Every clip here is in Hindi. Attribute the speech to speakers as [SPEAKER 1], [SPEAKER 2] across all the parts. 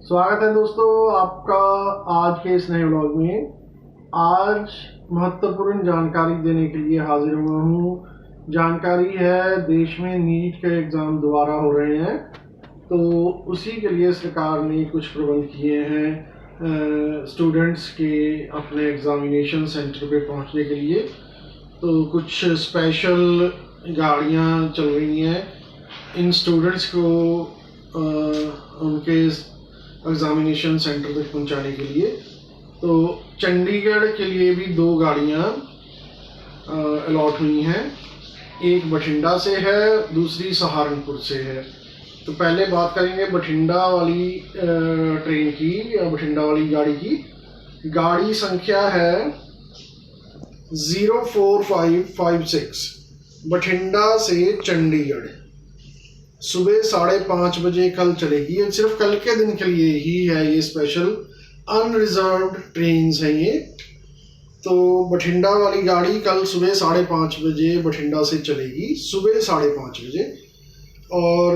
[SPEAKER 1] स्वागत है दोस्तों आपका आज के इस नए व्लॉग में। आज महत्वपूर्ण जानकारी देने के लिए हाजिर हुआ हूँ। जानकारी है देश में नीट के एग्ज़ाम दोबारा हो रहे हैं, तो उसी के लिए सरकार ने कुछ प्रबंध किए हैं स्टूडेंट्स के अपने एग्ज़ामिनेशन सेंटर पे पहुंचने के लिए। तो कुछ स्पेशल गाड़ियां चल रही हैं इन स्टूडेंट्स को उनके एग्ज़ामिनेशन सेंटर तक पहुंचाने के लिए। तो चंडीगढ़ के लिए भी दो गाड़ियां अलॉट हुई हैं, एक बठिंडा से है, दूसरी सहारनपुर से है। तो पहले बात करेंगे बठिंडा वाली ट्रेन की या बठिंडा वाली गाड़ी की। गाड़ी संख्या है 04556 बठिंडा से चंडीगढ़। सुबह 5:30 बजे कल चलेगी। ये सिर्फ कल के दिन के लिए ही है, ये स्पेशल अनरिजर्व्ड ट्रेन है ये। तो बठिंडा वाली गाड़ी कल सुबह 5:30 बजे बठिंडा से चलेगी, सुबह 5:30 बजे, और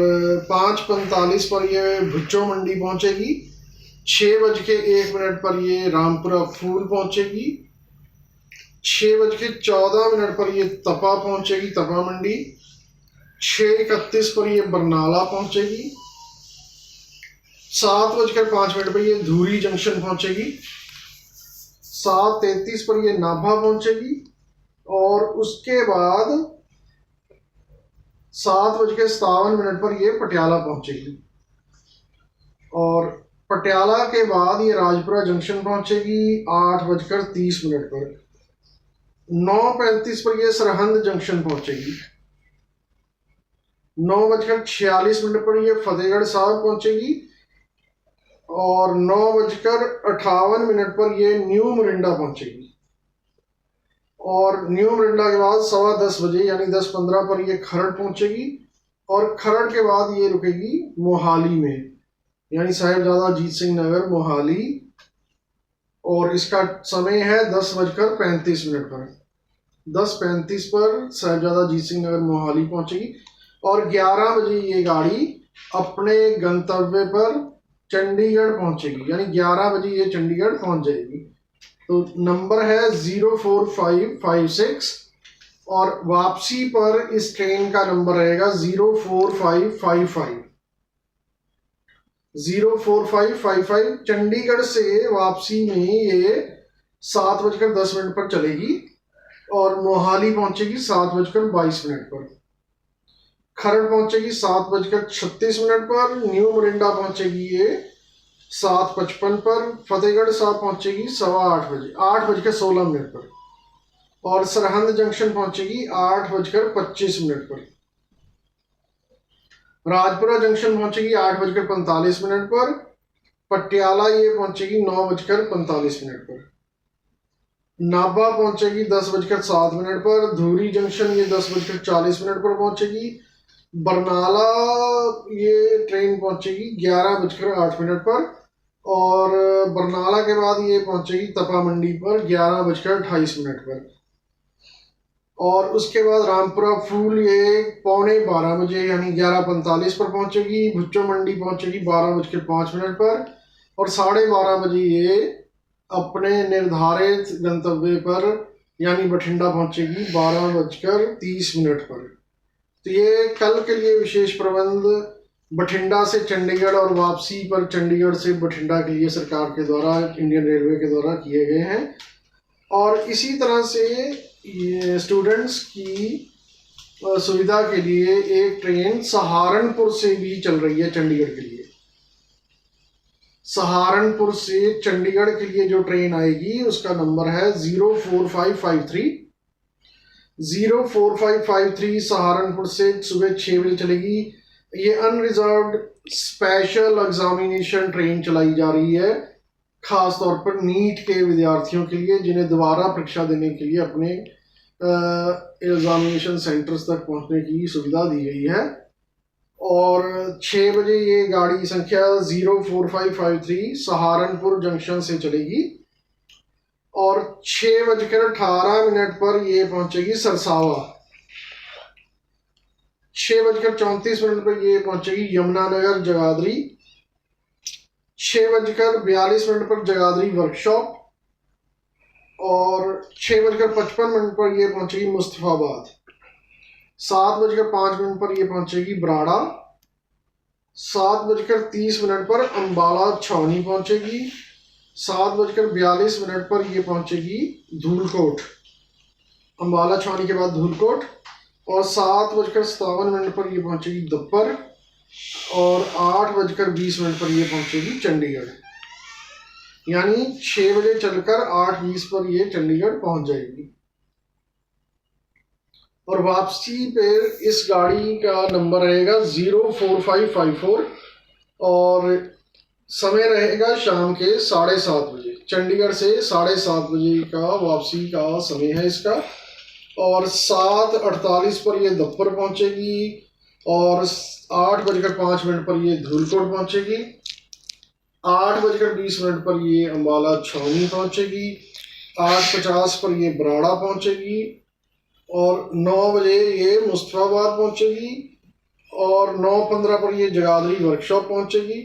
[SPEAKER 1] 5:45 पर ये भुच्चो मंडी पहुंचेगी। 6:01 पर ये रामपुरा फूल पहुंचेगी। 6:14 पर ये तपा पहुंचेगी, तपा मंडी। 6:31 पर ये बरनाला पहुंचेगी। 7:05 पर ये धूरी जंक्शन पहुंचेगी। 7:33 पर ये नाभा पहुंचेगी, और उसके बाद 7:57 पर ये पटियाला पहुंचेगी। और पटियाला के बाद ये राजपुरा जंक्शन पहुंचेगी 8:30 पर। 9:35 पर ये सरहंद जंक्शन पहुंचेगी। 9:46 पर ये फतेहगढ़ साहब पहुंचेगी, और 9:58 पर ये न्यू मोरिंडा पहुंचेगी। और न्यू मोरिंडा के बाद 10:15 बजे यानी 10:15 पर ये खरड़ पहुंचेगी, और खरड़ के बाद ये रुकेगी मोहाली में, यानी साहिबजादा अजीत सिंह नगर मोहाली। और इसका समय है 10:35 पर। 10:35 पर साहिबजादा अजीत सिंह नगर मोहाली पहुंचेगी, और 11 बजे ये गाड़ी अपने गंतव्य पर चंडीगढ़ पहुंचेगी, यानी 11 बजे ये चंडीगढ़ पहुंच जाएगी। तो नंबर है 04556, और वापसी पर इस ट्रेन का नंबर रहेगा 04555। 04555 चंडीगढ़ से वापसी में ये 7:10 पर चलेगी, और मोहाली पहुंचेगी 7:22 पर। खरड़ पहुंचेगी 7:36 पर। न्यू मोरिंडा पहुंचेगी ये 7:55 पर। फतेहगढ़ साहब पहुंचेगी 8:15 बजे, 8:16 पर। और सरहंद जंक्शन पहुंचेगी 8:25 पर। राजपुरा जंक्शन पहुंचेगी 8:45 पर। पटियाला ये पहुंचेगी 9:45 पर। नाभा पहुंचेगी 10:07 पर। धूरी जंक्शन ये 10:40 पर पहुंचेगी। बरनाला ये ट्रेन पहुंचेगी 11:08 पर, और बरनाला के बाद ये पहुंचेगी तपा मंडी पर 11:28 पर। और उसके बाद रामपुरा फूल ये 11:15 बजे यानी 11:45 पर पहुंचेगी। भुच्चो मंडी पहुंचेगी 12:05 पर, और 12:30 बजे ये अपने निर्धारित गंतव्य पर यानी बठिंडा पहुंचेगी 12:30 पर। तो ये कल के लिए विशेष प्रबंध बठिंडा से चंडीगढ़ और वापसी पर चंडीगढ़ से बठिंडा के लिए सरकार के द्वारा, इंडियन रेलवे के द्वारा किए गए हैं। और इसी तरह से ये स्टूडेंट्स की सुविधा के लिए एक ट्रेन सहारनपुर से भी चल रही है चंडीगढ़ के लिए। सहारनपुर से चंडीगढ़ के लिए जो ट्रेन आएगी उसका नंबर है 04553। 04553 सहारनपुर से सुबह 6 बजे चलेगी। ये अनरिजर्व्ड स्पेशल एग्जामिनेशन ट्रेन चलाई जा रही है, खास तौर पर नीट के विद्यार्थियों के लिए, जिन्हें दोबारा परीक्षा देने के लिए अपने एग्जामिनेशन सेंटर्स तक पहुंचने की सुविधा दी गई है। और 6 बजे ये गाड़ी संख्या 04553 सहारनपुर जंक्शन से चलेगी, और 6:18 पर ये पहुंचेगी सरसावा। 6:34 पर ये पहुंचेगी यमुनानगर जगाधरी। 6:42 पर जगाधरी वर्कशॉप और 6:55 पर ये पहुंचेगी मुस्तफाबाद। 7:05 पर ये पहुंचेगी बराड़ा। 7:30 पर अम्बाला छावनी पहुंचेगी। 7:42 पर ये पहुंचेगी धूलकोट, अम्बाला छावनी के बाद धूलकोट। और 7:57 पर ये पहुंचेगी दप्पर और 8:20 पर ये पहुंचेगी चंडीगढ़। यानी 6 बजे चलकर 8:20 पर ये चंडीगढ़ पहुंच जाएगी। और वापसी पे इस गाड़ी का नंबर रहेगा 04554 और समय रहेगा शाम के 7:30 बजे। चंडीगढ़ से 7:30 बजे का वापसी का समय है इसका। और 7:48 पर ये दफ्तर पहुंचेगी और 8:05 पर ये धूलकोट पहुंचेगी। 8:20 पर ये अम्बाला छावनी पहुंचेगी। 8:50 पर ये बराड़ा पहुंचेगी और 9 बजे ये मुस्तफाबाद पहुंचेगी और 9:15 पर ये जगाधरी वर्कशॉप पहुंचेगी।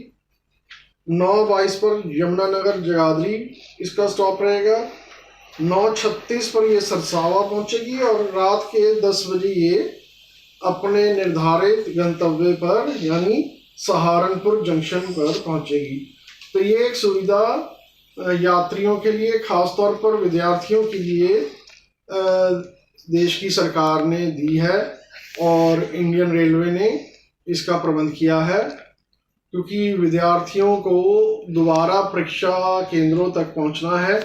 [SPEAKER 1] 9:22 पर यमुनानगर जगाधरी इसका स्टॉप रहेगा। 9:36 पर ये सरसावा पहुंचेगी और रात के 10 बजे ये अपने निर्धारित गंतव्य पर यानी सहारनपुर जंक्शन पर पहुंचेगी। तो ये एक सुविधा यात्रियों के लिए, खासतौर पर विद्यार्थियों के लिए देश की सरकार ने दी है और इंडियन रेलवे ने इसका प्रबंध किया है, क्योंकि विद्यार्थियों को दोबारा परीक्षा केंद्रों तक पहुंचना है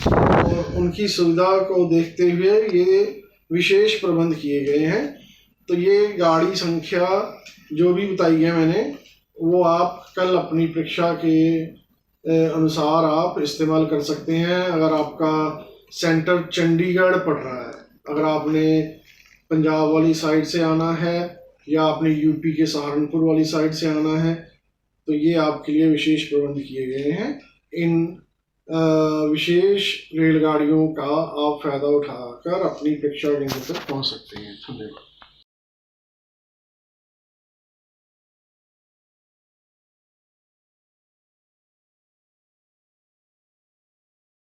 [SPEAKER 1] और उनकी सुविधा को देखते हुए ये विशेष प्रबंध किए गए हैं। तो ये गाड़ी संख्या जो भी बताई है मैंने, वो आप कल अपनी परीक्षा के अनुसार आप इस्तेमाल कर सकते हैं। अगर आपका सेंटर चंडीगढ़ पड़ रहा है, अगर आपने पंजाब वाली साइड से आना है या आपने यूपी के सहारनपुर वाली साइड से आना है, तो ये आपके लिए विशेष प्रबंध किए गए हैं। इन विशेष रेलगाड़ियों का आप फ़ायदा उठाकर अपनी परीक्षा केंद्र तक पहुंच सकते हैं। धन्यवाद।